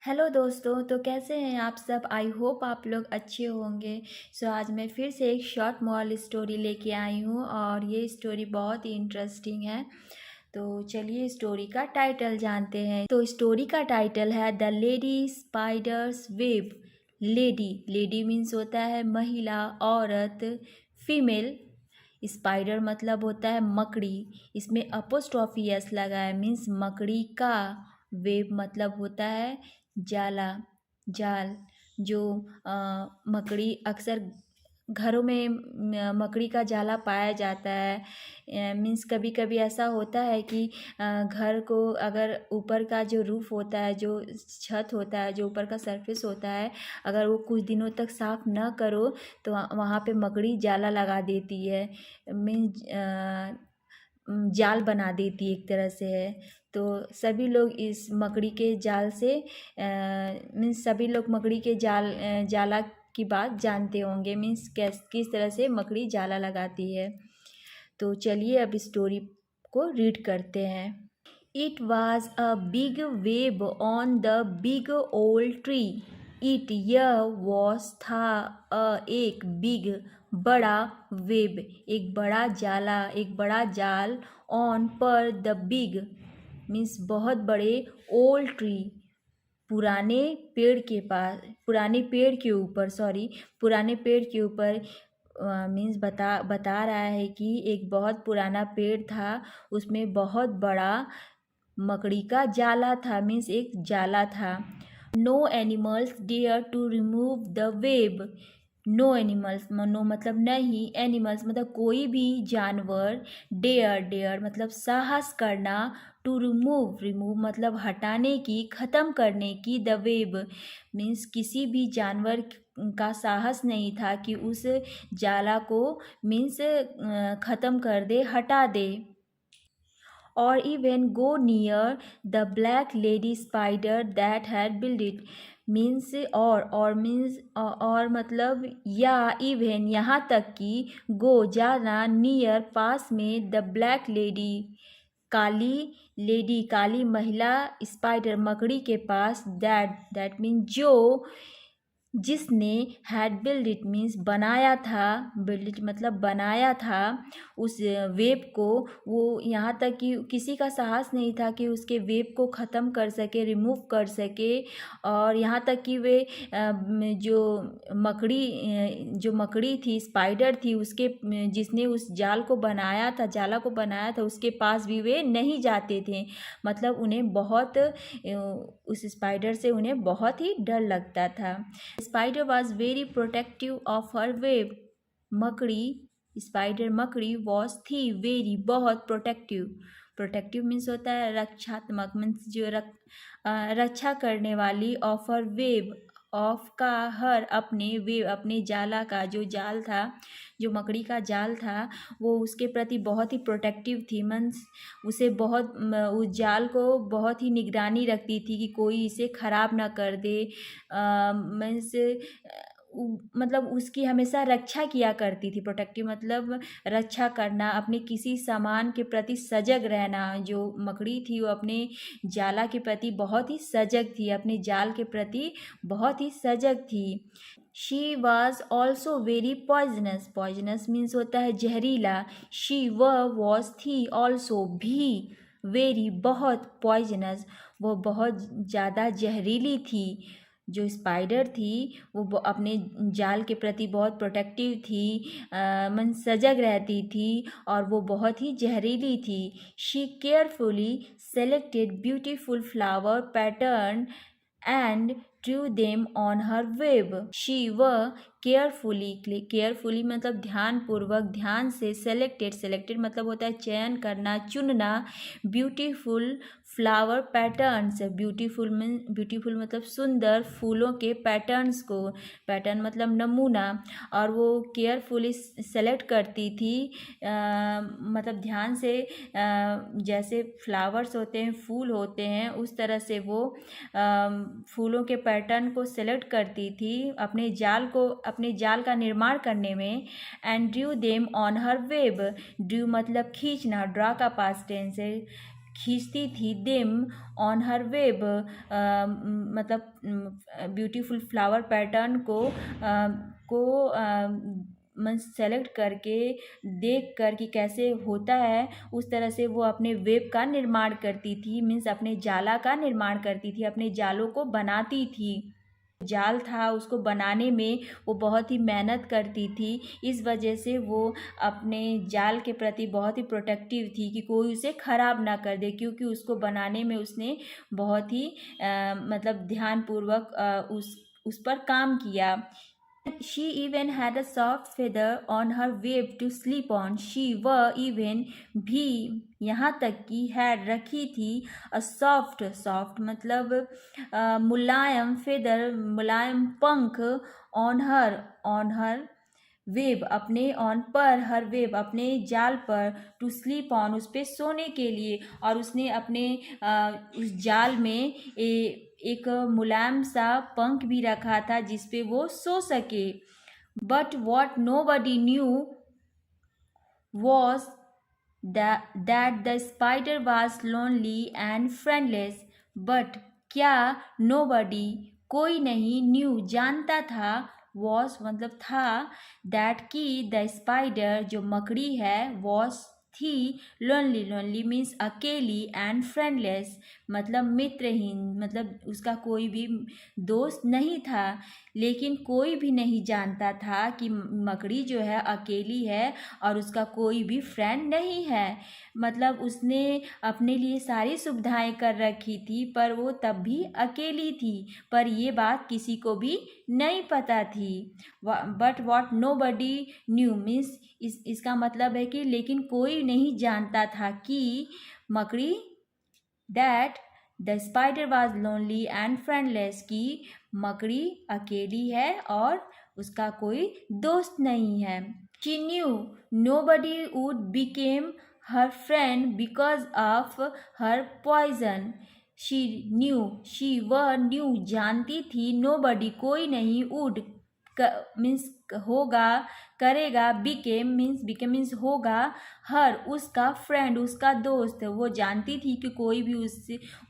Hello दोस्तों, तो कैसे हैं आप सब। आई होप आप लोग अच्छे होंगे। आज मैं फिर से एक शॉर्ट मॉरल स्टोरी लेके आई हूँ और ये स्टोरी बहुत ही इंटरेस्टिंग है। तो चलिए स्टोरी का टाइटल जानते हैं। तो स्टोरी का टाइटल है the lady spiders web. Lady lady means होता है महिला, औरत, फीमेल। स्पाइडर मतलब होता है मकड़ी, इसमें अपोस्ट्रॉफी एस लगा है मीन्स मकड़ी का। वेब मतलब होता है जाला, जाल। जो मकड़ी अक्सर घरों में मकड़ी का जाला पाया जाता है। मीन्स कभी कभी ऐसा होता है कि घर को अगर ऊपर का जो रूफ होता है, जो छत होता है, जो ऊपर का सरफेस होता है, अगर वो कुछ दिनों तक साफ़ न करो तो वहाँ पे मकड़ी जाला लगा देती है। मीन्स जाल बना देती है एक तरह से है। तो सभी लोग इस मकड़ी के जाल से मीन्स सभी लोग मकड़ी के जाला की बात जानते होंगे। मीन्स किस तरह से मकड़ी जाला लगाती है। तो चलिए अब स्टोरी को रीड करते हैं। It was a big web on the big old tree. It यह वॉस था एक बिग बड़ा वेब, एक बड़ा जाला, एक बड़ा जाल। ऑन पर द बिग मीन्स बहुत बड़े, ओल्ड ट्री पुराने पेड़ के पास, पुराने पेड़ के ऊपर, सॉरी पुराने पेड़ के ऊपर। मीन्स बता रहा है कि एक बहुत पुराना पेड़ था, उसमें बहुत बड़ा मकड़ी का जाला था। मीन्स एक जाला था। No animals dare to remove the web. No animals, no मतलब नहीं, एनिमल्स मतलब कोई भी जानवर। डेयर डेयर मतलब साहस करना। टू रिमूव रिमूव मतलब हटाने की, ख़त्म करने की। द वेब मीन्स किसी भी जानवर का साहस नहीं था कि उस जाला को मीन्स ख़त्म कर दे, हटा दे। और even go near the black lady spider that had build it. Means और मीन्स और मतलब या इवन यहाँ तक कि गो जाना, नियर पास में, द ब्लैक लेडी काली लेडी काली महिला, स्पाइडर मकड़ी के पास, दैट मीन जो, जिसने हैड बिल्ड इट मीन्स बनाया था, बिल्ड इट मतलब बनाया था उस वेब को। वो यहाँ तक कि किसी का साहस नहीं था कि उसके वेब को ख़त्म कर सके, रिमूव कर सके। और यहाँ तक कि वे जो मकड़ी थी, स्पाइडर थी, उसके जिसने उस जाला को बनाया था, उसके पास भी वे नहीं जाते थे। मतलब उन्हें बहुत उस स्पाइडर से उन्हें बहुत ही डर लगता था। Spider was very protective of her web. मकड़ी स्पाइडर मकड़ी वॉज थी वेरी बहुत प्रोटेक्टिव। प्रोटेक्टिव मीन्स होता है रक्षात्मक, मीन्स जो रक्षा करने वाली। ऑफ हर वेब ऑफ का हर, अपने वेब अपने जाला का, जो जाल था, जो मकड़ी का जाल था, वो उसके प्रति बहुत ही प्रोटेक्टिव थी। मीन्स उसे बहुत उस जाल को बहुत ही निगरानी रखती थी कि कोई इसे ख़राब ना कर दे। मीन्स मतलब उसकी हमेशा रक्षा किया करती थी। प्रोटेक्टिव मतलब रक्षा करना, अपने किसी सामान के प्रति सजग रहना। जो मकड़ी थी वो अपने जाला के प्रति बहुत ही सजग थी, अपने जाल के प्रति बहुत ही सजग थी। She was also very poisonous. Poisonous means होता है जहरीला। शी वॉज थी, ऑल्सो भी, वेरी बहुत, पॉइजनस वो बहुत ज़्यादा जहरीली थी। जो स्पाइडर थी वो अपने जाल के प्रति बहुत प्रोटेक्टिव थी, मन सजग रहती थी, और वो बहुत ही जहरीली थी। She carefully selected beautiful flower pattern and drew them on her web. She were carefully मतलब ध्यानपूर्वक, ध्यान से, सेलेक्टेड मतलब होता है चयन करना, चुनना। ब्यूटीफुल फ्लावर पैटर्न्स, ब्यूटीफुल मतलब सुंदर, फूलों के पैटर्न्स को, पैटर्न मतलब नमूना। और वो केयरफुली सेलेक्ट करती थी, मतलब ध्यान से, जैसे फ्लावर्स होते हैं, फूल होते हैं, उस तरह से वो फूलों के पैटर्न को सेलेक्ट करती थी अपने जाल का निर्माण करने में। And Drew them on her web. Drew मतलब खींचना, ड्रा का पास्ट टेंस है। खींचती थी देम ऑन हर वेब, मतलब ब्यूटीफुल फ्लावर पैटर्न को मन सेलेक्ट करके देख कर कि कैसे होता है, उस तरह से वो अपने वेब का निर्माण करती थी, मीन्स अपने जाला का निर्माण करती थी, अपने जालों को बनाती थी। जाल था उसको बनाने में वो बहुत ही मेहनत करती थी, इस वजह से वो अपने जाल के प्रति बहुत ही प्रोटेक्टिव थी कि कोई उसे ख़राब ना कर दे, क्योंकि उसको बनाने में उसने बहुत ही मतलब ध्यानपूर्वक उस पर काम किया। She even had a soft feather on her web to sleep on. She वह even भी यहाँ तक कि had रखी थी a soft मतलब मुलायम feather मुलायम पंख on her वेब अपने ऑन पर हर वेब अपने जाल पर टू स्लीप ऑन उस पर सोने के लिए, और उसने अपने उस जाल में एक मुलायम सा पंख भी रखा था जिस पे वो सो सके। But what nobody knew was that the spider was lonely and friendless, but क्या nobody कोई नहीं न्यू जानता था, was मतलब था, that कि the spider जो मकड़ी है was थी, लोनली मीन्स अकेली, एंड फ्रेंडलेस मतलब मित्रहीन, मतलब उसका कोई भी दोस्त नहीं था। लेकिन कोई भी नहीं जानता था कि मकड़ी जो है अकेली है और उसका कोई भी फ्रेंड नहीं है। मतलब उसने अपने लिए सारी सुविधाएं कर रखी थी, पर वो तब भी अकेली थी, पर ये बात किसी को भी नहीं पता थी। But what nobody knew means इसका मतलब है कि लेकिन कोई नहीं जानता था कि मकड़ी that the spider was lonely and friendless की मकड़ी अकेली है और उसका कोई दोस्त नहीं है। She knew nobody would became her friend because of her poison. She knew she वह न्यू जानती थी, nobody कोई नहीं, would मीन्स होगा, करेगा, became मीन्स होगा, हर उसका फ्रेंड उसका दोस्त, वो जानती थी कि कोई भी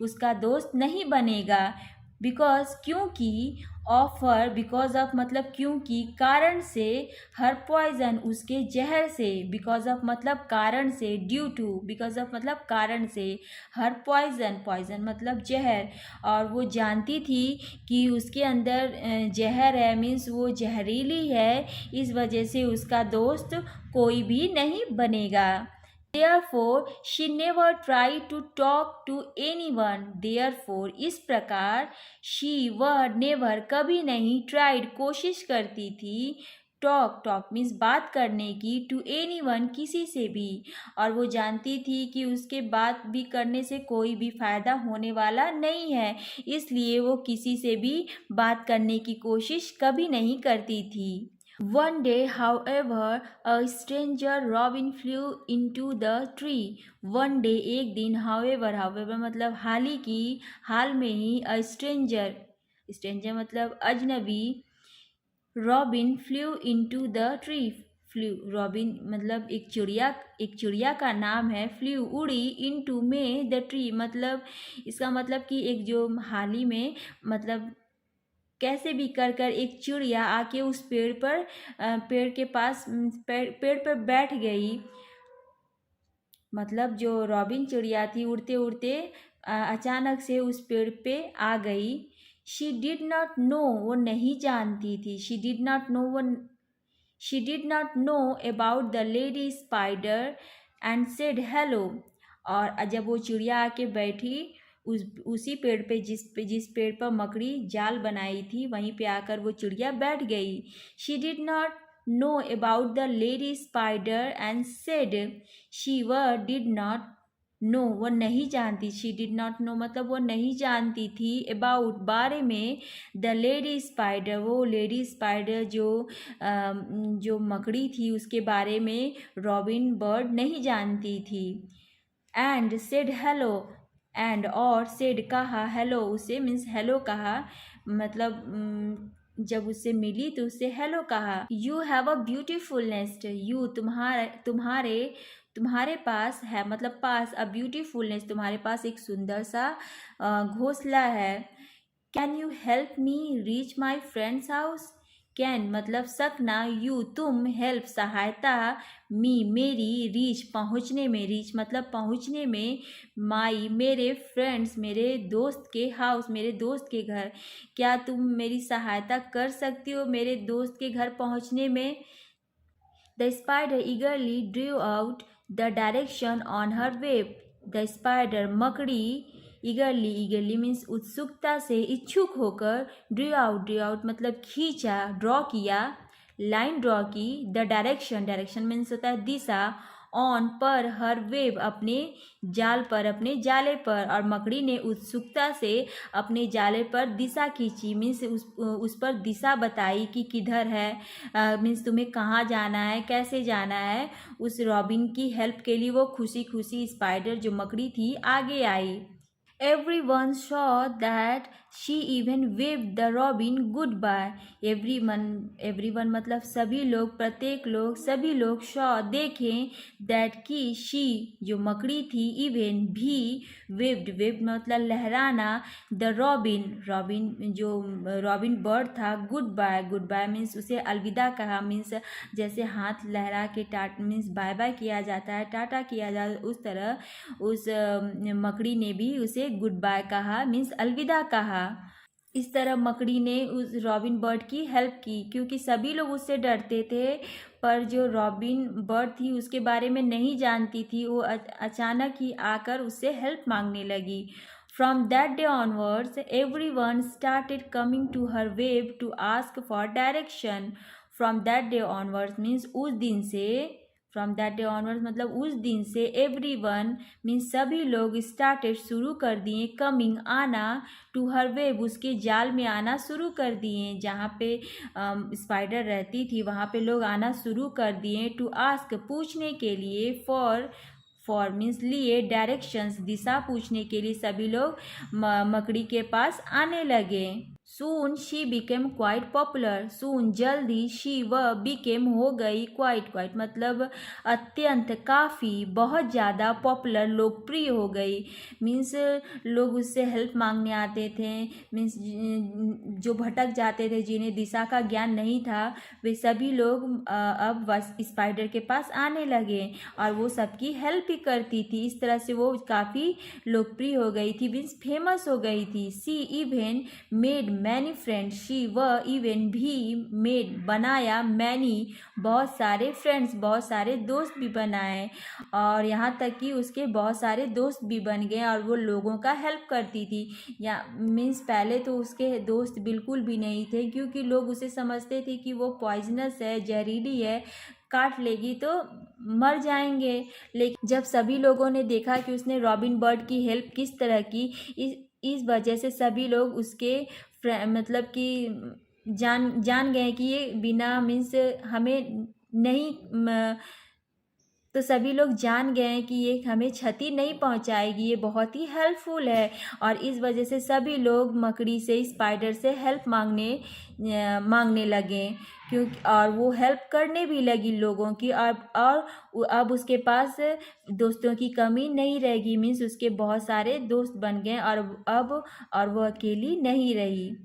उसका दोस्त नहीं बनेगा। बिकॉज क्योंकि, ऑफर बिकॉज ऑफ मतलब क्योंकि, कारण से, हर पॉइजन उसके जहर से, बिकॉज ऑफ मतलब कारण से, ड्यू टू बिकॉज ऑफ मतलब कारण से, हर पॉइजन मतलब जहर, और वो जानती थी कि उसके अंदर जहर है, मीन्स वो जहरीली है, इस वजह से उसका दोस्त कोई भी नहीं बनेगा। Therefore, she never tried to talk to anyone. Therefore, इस प्रकार she वह never कभी नहीं tried कोशिश करती थी, talk मीन्स बात करने की, to anyone किसी से भी, और वो जानती थी कि उसके बात भी करने से कोई भी फ़ायदा होने वाला नहीं है, इसलिए वो किसी से भी बात करने की कोशिश कभी नहीं करती थी। One day, however, a stranger robin flew into the tree. One day, एक दिन, however मतलब हाल में ही, a stranger मतलब अजनबी, robin flew into the tree. Robin मतलब एक चिड़िया का नाम है, फ्लू उड़ी, इनटू में, द ट्री मतलब इसका मतलब कि एक जो हाल ही में मतलब कैसे भी कर एक चिड़िया आके उस पेड़ के पास पेड़ पर बैठ गई। मतलब जो रॉबिन चिड़िया थी उड़ते उड़ते अचानक से उस पेड़ पे आ गई। शी डिड नॉट नो वो नहीं जानती थी, she did not know about the lady spider and said hello. और जब वो चिड़िया आके बैठी उसी पेड़ पे जिस पेड़ पर मकड़ी जाल बनाई थी, वहीं पे आकर वो चिड़िया बैठ गई। She did not know about the lady spider and said, she वह डिड नॉट नो वो नहीं जानती, शी डिड नॉट नो मतलब वो नहीं जानती थी, अबाउट बारे में, द लेडी स्पाइडर वो लेडी स्पाइडर जो मकड़ी थी उसके बारे में रॉबिन बर्ड नहीं जानती थी। एंड सेड हेलो एंड और सेड कहा, हेलो उसे मीन्स हेलो कहा, मतलब जब उससे मिली तो उससे हेलो कहा। You have a beautiful nest, you तुम्हारे तुम्हारे पास है मतलब पास, अ ब्यूटीफुलनेस, तुम्हारे पास एक सुंदर सा घोंसला है। Can you help me reach my friends house. Can मतलब सकना, यू तुम, हेल्प सहायता, मी मेरी, रीच पहुँचने में, रीच मतलब पहुँचने में, माई मेरे, फ्रेंड्स मेरे दोस्त के, हाउस मेरे दोस्त के घर। क्या तुम मेरी सहायता कर सकती हो मेरे दोस्त के घर पहुँचने में। The spider eagerly drew out the direction on her web. The spider मकड़ी eagerly means उत्सुकता से, इच्छुक होकर, drew out मतलब खींचा, ड्रॉ किया, लाइन ड्रॉ की, द डायरेक्शन मीन्स होता है दिशा, ऑन पर, हर वेब अपने जाल पर, अपने जाले पर, और मकड़ी ने उत्सुकता से अपने जाले पर दिशा खींची, मीन्स उस पर दिशा बताई कि किधर है, मीन्स तुम्हें कहाँ जाना है, कैसे जाना है। उस रॉबिन की हेल्प के लिए वो खुशी खुशी स्पाइडर जो मकड़ी थी आगे आई। Everyone saw that she even waved the robin goodbye. Everyone मतलब सभी लोग, प्रत्येक लोग, सभी लोग saw देखें that कि she जो मकड़ी थी even भी waved मतलब लहराना, the robin जो रॉबिन बर्ड था goodbye मीन्स उसे अलविदा कहा, मीन्स जैसे हाथ लहरा के टाटा मीन्स बाय बाय किया जाता है, टाटा किया जाता है, उस तरह उस मकड़ी ने भी उसे गुड बाय कहा, मीन्स अलविदा कहा। इस तरह मकड़ी ने उस रॉबिन बर्ड की हेल्प की, क्योंकि सभी लोग उससे डरते थे, पर जो रॉबिन बर्ड थी उसके बारे में नहीं जानती थी, वो अचानक ही आकर उससे हेल्प मांगने लगी। From that day onwards, everyone started coming to her web to ask for direction. From that day onwards means उस दिन से, फ्रॉम दैट डे ऑनवर्ड्स मतलब उस दिन से, एवरीवन मीन्स सभी लोग, स्टार्टेड शुरू कर दिए, कमिंग आना, टू हर वेब उसके जाल में आना शुरू कर दिए, जहाँ पे स्पाइडर रहती थी वहाँ पे लोग आना शुरू कर दिए, टू आस्क पूछने के लिए, फॉर मीन्स लिए, डायरेक्शंस दिशा पूछने के लिए सभी लोग मकड़ी के पास आने लगे। सून शी बिकेम क्वाइट पॉपुलर, सून जल्दी, शी वह, बिकेम हो गई, क्वाइट मतलब अत्यंत, काफ़ी, बहुत ज़्यादा, पॉपुलर लोकप्रिय हो गई, मीन्स लोग उससे हेल्प मांगने आते थे, मीन्स जो भटक जाते थे, जिन्हें दिशा का ज्ञान नहीं था, वे सभी लोग अब स्पाइडर के पास आने लगे और वो सबकी हेल्प भी करती थी। इस तरह से वो काफ़ी लोकप्रिय हो गई थी, मीन्स फेमस हो गई थी। She even made many friends, she वह, इवन भी, मेड बनाया, मैनी बहुत सारे, फ्रेंड्स बहुत सारे दोस्त भी बनाए, और यहाँ तक कि उसके बहुत सारे दोस्त भी बन गए और वो लोगों का हेल्प करती थी। या मीन्स पहले तो उसके दोस्त बिल्कुल भी नहीं थे, क्योंकि लोग उसे समझते थे कि वो पॉइजनस है, जहरीली है, काट लेगी तो मर जाएंगे। लेकिन जब सभी लोगों ने देखा कि उसने रॉबिन बर्ड की हेल्प किस तरह की, इस वजह से सभी लोग उसके मतलब कि जान गए कि ये बिना मीन्स हमें नहीं, तो सभी लोग जान गए हैं कि ये हमें क्षति नहीं पहुंचाएगी, ये बहुत ही हेल्पफुल है, और इस वजह से सभी लोग मकड़ी से, स्पाइडर से हेल्प मांगने लगे, क्योंकि और वो हेल्प करने भी लगी लोगों की, और अब उसके पास दोस्तों की कमी नहीं रहेगी, मीन्स उसके बहुत सारे दोस्त बन गए और वो अकेली नहीं रही।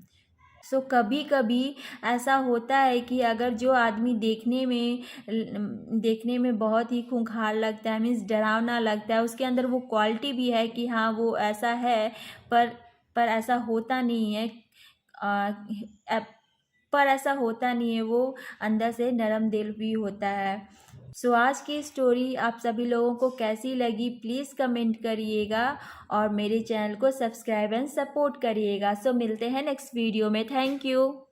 सो कभी कभी ऐसा होता है कि अगर जो आदमी देखने में बहुत ही खूंखार लगता है, मीन्स डरावना लगता है, उसके अंदर वो क्वालिटी भी है कि हाँ वो ऐसा है, पर ऐसा होता नहीं है, पर ऐसा होता नहीं है, वो अंदर से नरम दिल भी होता है। सो आज की स्टोरी आप सभी लोगों को कैसी लगी प्लीज़ कमेंट करिएगा, और मेरे चैनल को सब्सक्राइब एंड सपोर्ट करिएगा। सो मिलते हैं नेक्स्ट वीडियो में। Thank you.